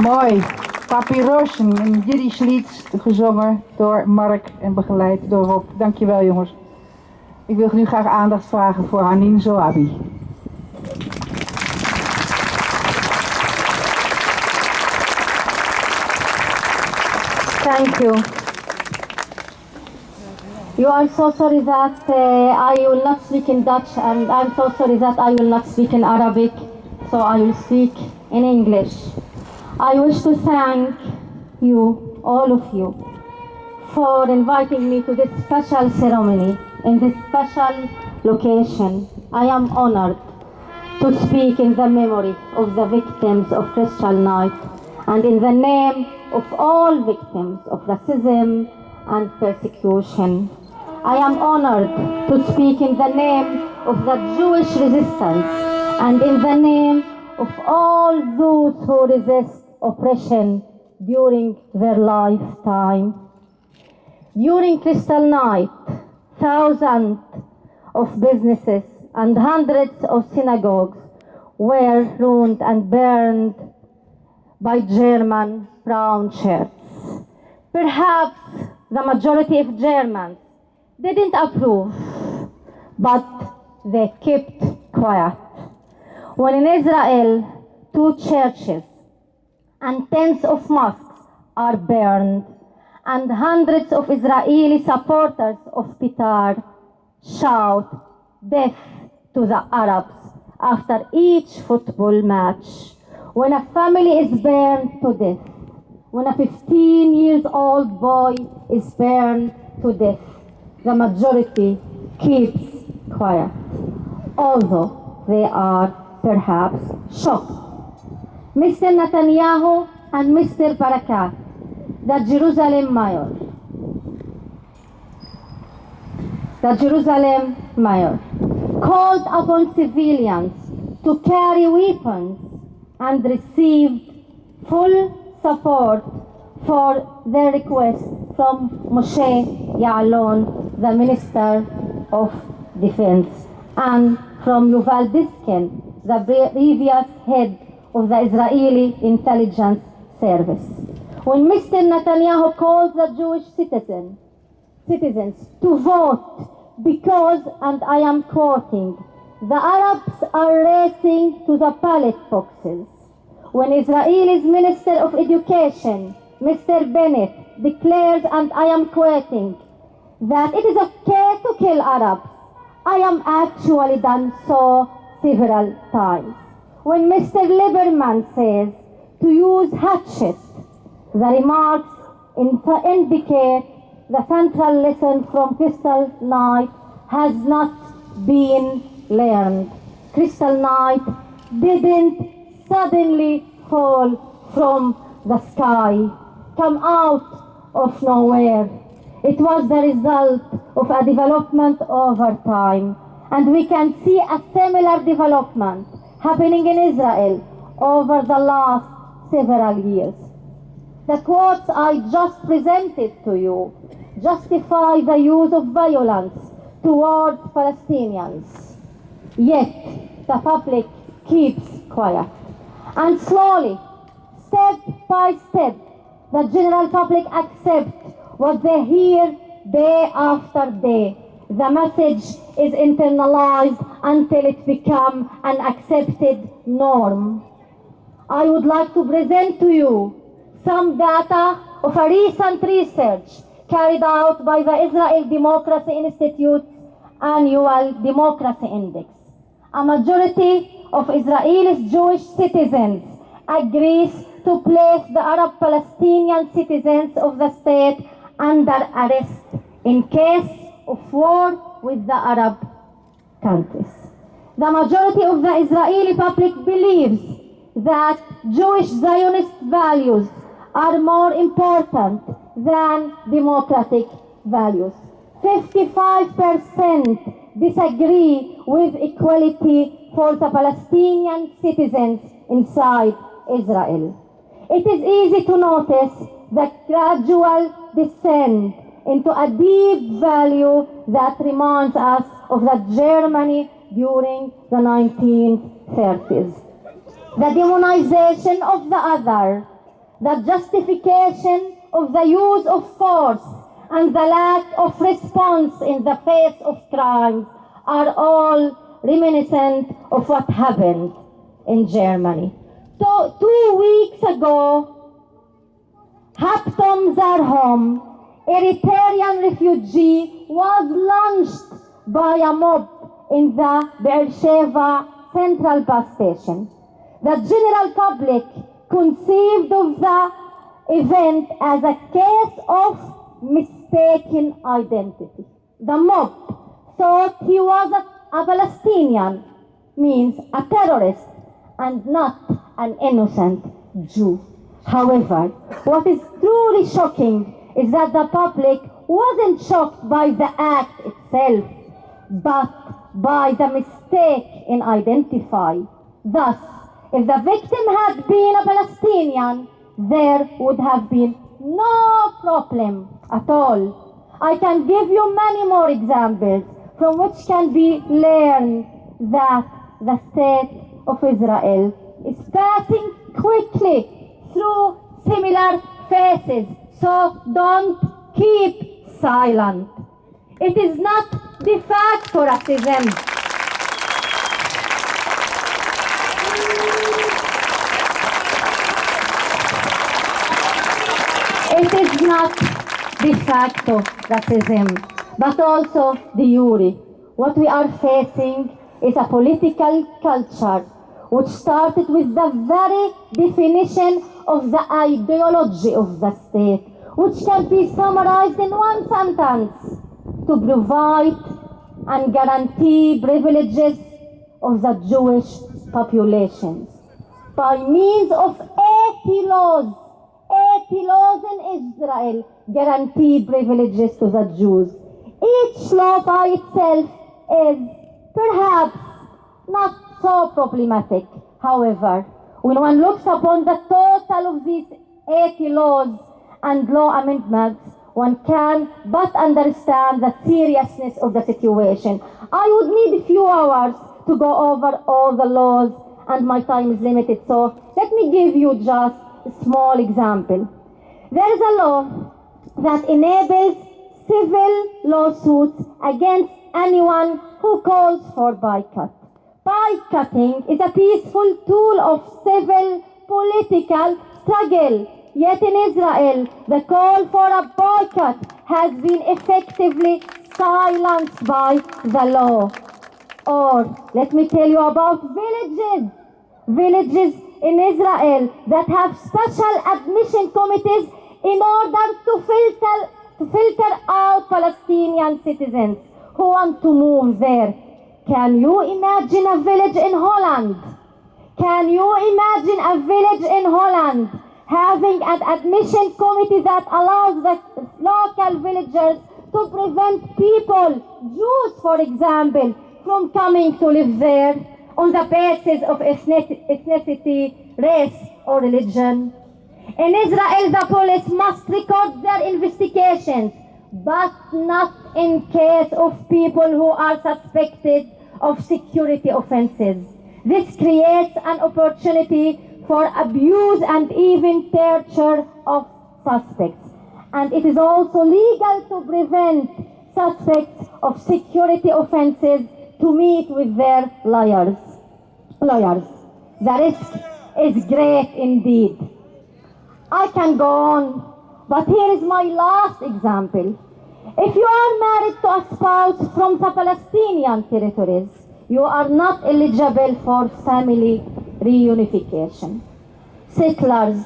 Mooi. Papyrushen, een Jiddisch lied, gezongen door Mark en begeleid door Rob. Dankjewel jongens. Ik wil nu graag aandacht vragen voor Haneen Zoabi. Thank you. You are so sorry that I will not speak in Dutch, and I'm so sorry that I will not speak in Arabic, so I will speak in English. I wish to thank you, all of you, for inviting me to this special ceremony in this special location. I am honored to speak in the memory of the victims of Kristallnacht and in the name of all victims of racism and persecution. I am honored to speak in the name of the Jewish resistance and in the name of all those who resist oppression during their lifetime. During Kristallnacht, thousands of businesses and hundreds of synagogues were ruined and burned by German brown shirts. Perhaps the majority of Germans didn't approve, but they kept quiet. When in Israel, 2 churches and tens of mosques are burned, and hundreds of Israeli supporters of Qatar shout death to the Arabs after each football match. When a family is burned to death, when a 15-year-old boy is burned to death, the majority keeps quiet, although they are perhaps shocked. Mr. Netanyahu and Mr. Barakat, the Jerusalem mayor, called upon civilians to carry weapons and received full support for their request from Moshe Ya'alon, the Minister of Defense, and from Yuval Diskin, the previous head of the Israeli intelligence service. When Mr. Netanyahu called the Jewish citizens to vote because, and I am quoting, the Arabs are racing to the ballot boxes. When Israel's Minister of Education, Mr. Bennett, declares, and I am quoting, that it is okay to kill Arabs, I am actually done so several times. When Mr. Lieberman says to use hatchet, the remarks indicate the central lesson from Kristallnacht has not been learned. Kristallnacht didn't suddenly fall from the sky, come out of nowhere. It was the result of a development over time, and we can see a similar development happening in Israel over the last several years. The quotes I just presented to you justify the use of violence towards Palestinians. Yet the public keeps quiet. And slowly, step by step, the general public accepts what they hear day after day. The message is internalized until it becomes an accepted norm. I would like to present to you some data of a recent research carried out by the Israel Democracy Institute's annual Democracy Index. A majority of Israel's Jewish citizens agrees to place the Arab Palestinian citizens of the state under arrest in case of war with the Arab countries. The majority of the Israeli public believes that Jewish Zionist values are more important than democratic values. 55% disagree with equality for the Palestinian citizens inside Israel. It is easy to notice the gradual descent into a deep value that reminds us of the Germany during the 1930s. The demonization of the other, the justification of the use of force and the lack of response in the face of crimes are all reminiscent of what happened in Germany. 2 weeks ago, Haptom Zarhom, Eritrean refugee, was launched by a mob in the Beersheba Central Bus Station. The general public conceived of the event as a case of mistaken identity. The mob thought he was a Palestinian, means a terrorist, and not an innocent Jew. However, what is truly shocking is that the public wasn't shocked by the act itself, but by the mistake in identifying. Thus, if the victim had been a Palestinian, there would have been no problem at all. I can give you many more examples from which can be learned that the state of Israel is passing quickly through similar phases, so don't keep silent. It is not de facto racism. It is not de facto racism, but also de jure. What we are facing is a political culture which started with the very definition of the ideology of the state, which can be summarized in one sentence: to provide and guarantee privileges of the Jewish populations by means of 80 laws. 80 laws in Israel guarantee privileges to the Jews. Each law by itself is perhaps not so problematic. However, when one looks upon the total of these 80 laws and law amendments, one can but understand the seriousness of the situation. I would need a few hours to go over all the laws, and my time is limited, so let me give you just a small example. There is a law that enables civil lawsuits against anyone who calls for boycott. Boycotting is a peaceful tool of civil political struggle. Yet in Israel, the call for a boycott has been effectively silenced by the law. Or let me tell you about villages in Israel that have special admission committees in order to filter out Palestinian citizens who want to move there. Can you imagine a village in Holland? Can you imagine a village in Holland having an admission committee that allows the local villagers to prevent people, Jews for example, from coming to live there on the basis of ethnicity, race, or religion? In Israel, the police must record their investigations, but not in case of people who are suspected of security offenses. This creates an opportunity for abuse and even torture of suspects. And it is also legal to prevent suspects of security offenses to meet with their lawyers. The risk is great indeed. I can go on, but here is my last example. If you are married to a spouse from the Palestinian territories, you are not eligible for family reunification. Settlers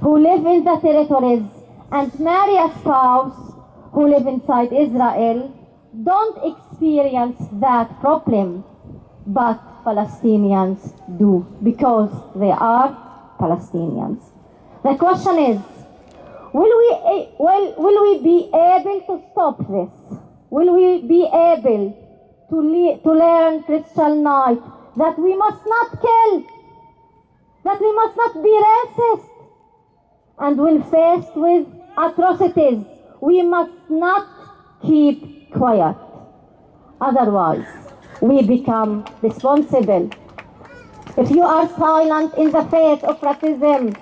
who live in the territories and marry a spouse who live inside Israel don't experience that problem, but Palestinians do, because they are Palestinians. The question is, will we be able to stop this? Will we be able to learn Kristallnacht that we must not kill, that we must not be racist, and when faced with atrocities, we must not keep quiet. Otherwise, we become responsible. If you are silent in the face of racism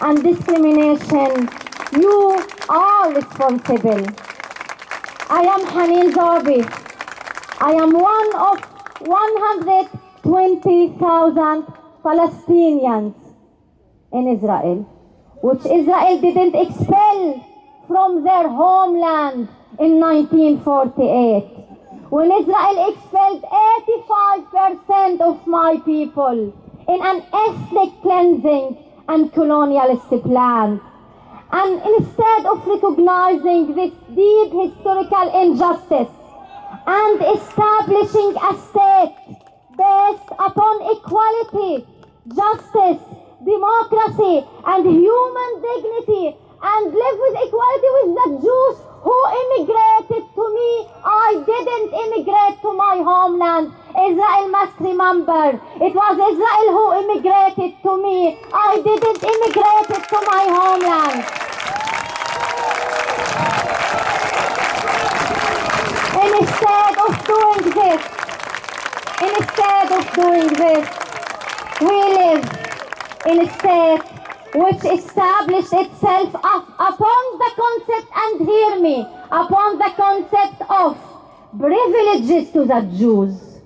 and discrimination, you are responsible. I am Haneen Zoabi. I am one of 120,000 Palestinians in Israel, which Israel didn't expel from their homeland in 1948. When Israel expelled 85% of my people in an ethnic cleansing and colonialist plan. And instead of recognizing this deep historical injustice and establishing a state based upon equality, justice, democracy, and human dignity, and live with equality with the Jews who immigrated to me. I didn't immigrate to my homeland. Israel must remember, it was Israel who immigrated to me. I didn't immigrate to my homeland. Instead of doing this, we live in a state which established itself upon the concept, and hear me, upon the concept of privileges to the Jews,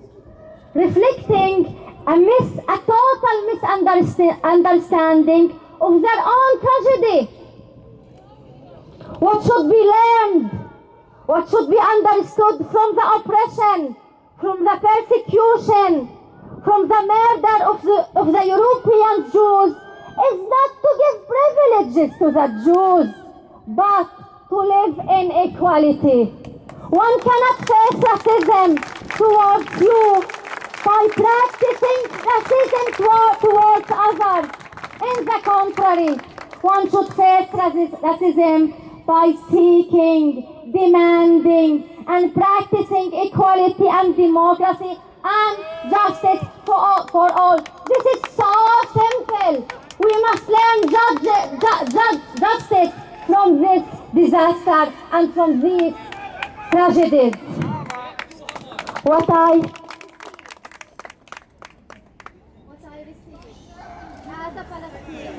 reflecting a total misunderstanding of their own tragedy. What should be learned, what should be understood from the oppression, from the persecution, from the murder of the European Jews, is not to give privileges to the Jews, but to live in equality. One cannot face racism towards you by practicing racism towards others. In the contrary, one should face racism by seeking, demanding, and practicing equality and democracy and justice for all. This is so simple. We must learn justice from this disaster and from these tragedies. What I received as a Palestinian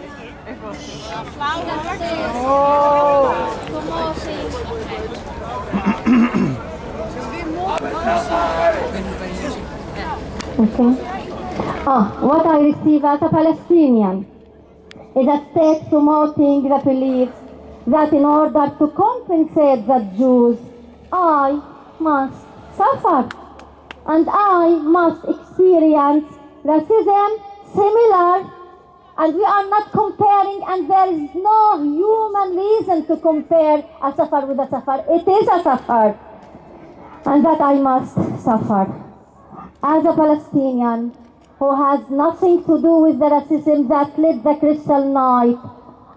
what I receive as a Palestinian is a state promoting the belief that in order to compensate the Jews, I must suffer and I must experience racism similar, and we are not comparing, and there is no human reason to compare a suffer with a suffer. It is a suffer, and that I must suffer. As a Palestinian who has nothing to do with the racism that lit the Kristallnacht,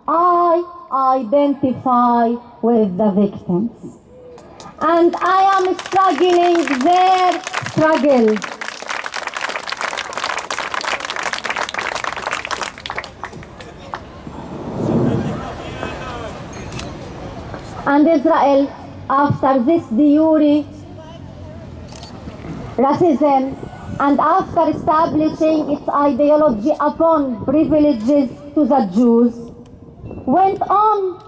I identify with the victims. And I am struggling their struggle. And Israel, after this de jure racism, and after establishing its ideology upon privileges to the Jews, went on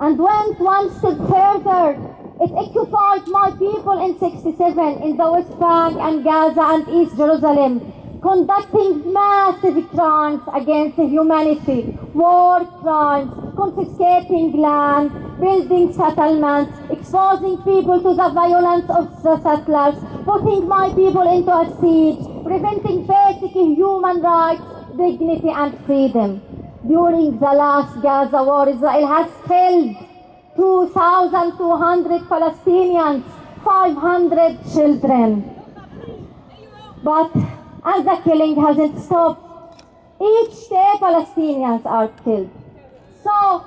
and went one step further. It occupied my people in '67 in the West Bank and Gaza and East Jerusalem, conducting massive crimes against humanity, war crimes, confiscating land, building settlements, exposing people to the violence of the settlers, putting my people into a siege, preventing basic human rights, dignity and freedom. During the last Gaza war, Israel has killed 2,200 Palestinians, 500 children. And the killing hasn't stopped. Each day Palestinians are killed. So,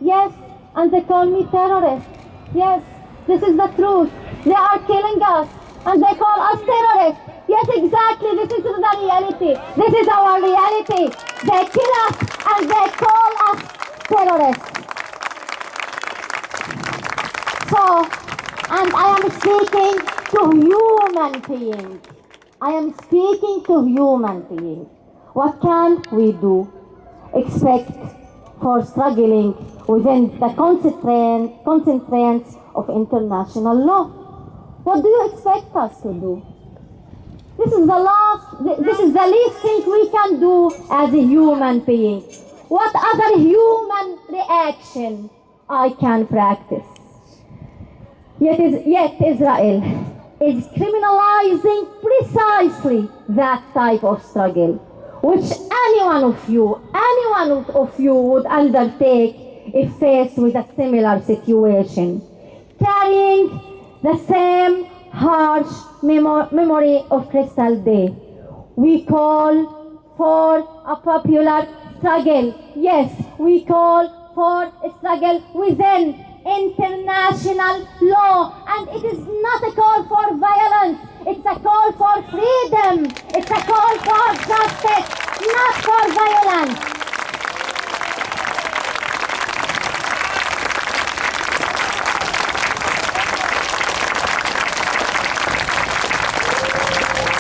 yes, and they call me terrorist. Yes, this is the truth. They are killing us and they call us terrorists. Yes, exactly, this is the reality. This is our reality. They kill us and they call us terrorists. So, and I am speaking to human beings. I am speaking to human beings. What can we do? expect for struggling within the constraints of international law? What do you expect us to do? This is the least thing we can do as a human being. What other human reaction I can practice? Yet Israel is criminalizing precisely that type of struggle, which any one of you would undertake if faced with a similar situation, carrying the same harsh memory of Crystal Day. We call for a popular struggle. Yes, we call for a struggle within international law, and it is not a call for violence, it's a call for freedom, it's a call for justice, not for violence.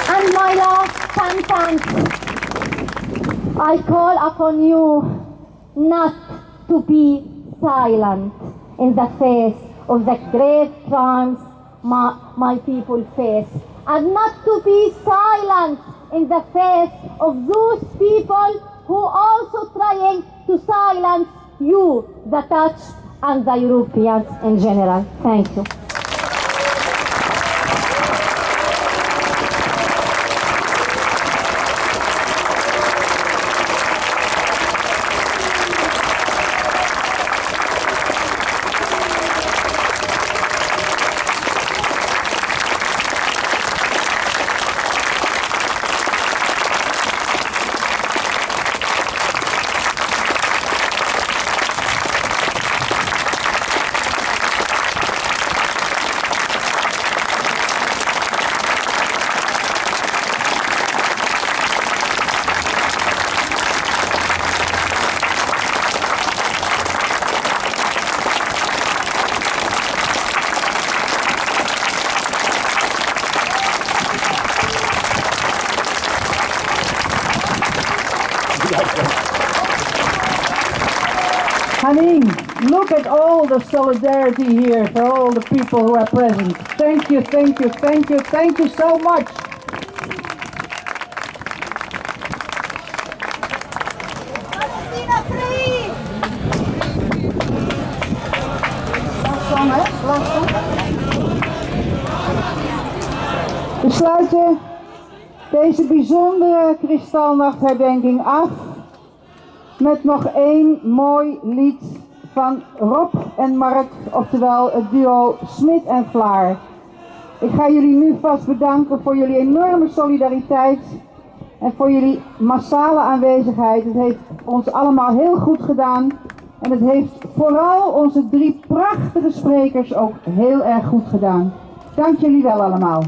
And my last sentence, I call upon you not to be silent in the face of the grave crimes my people face, and not to be silent in the face of those people who also trying to silence you, the Dutch and the Europeans in general. Thank you. Haneen, look at all the solidarity here for all the people who are present. Thank you, thank you, thank you, thank you so much. Palestina free! We sluiten deze bijzondere Kristallnachtherdenking af met nog één mooi lied van Rob en Mark, oftewel het duo Smit en Vlaar. Ik ga jullie nu vast bedanken voor jullie enorme solidariteit en voor jullie massale aanwezigheid. Het heeft ons allemaal heel goed gedaan en het heeft vooral onze 3 prachtige sprekers ook heel erg goed gedaan. Dank jullie wel allemaal.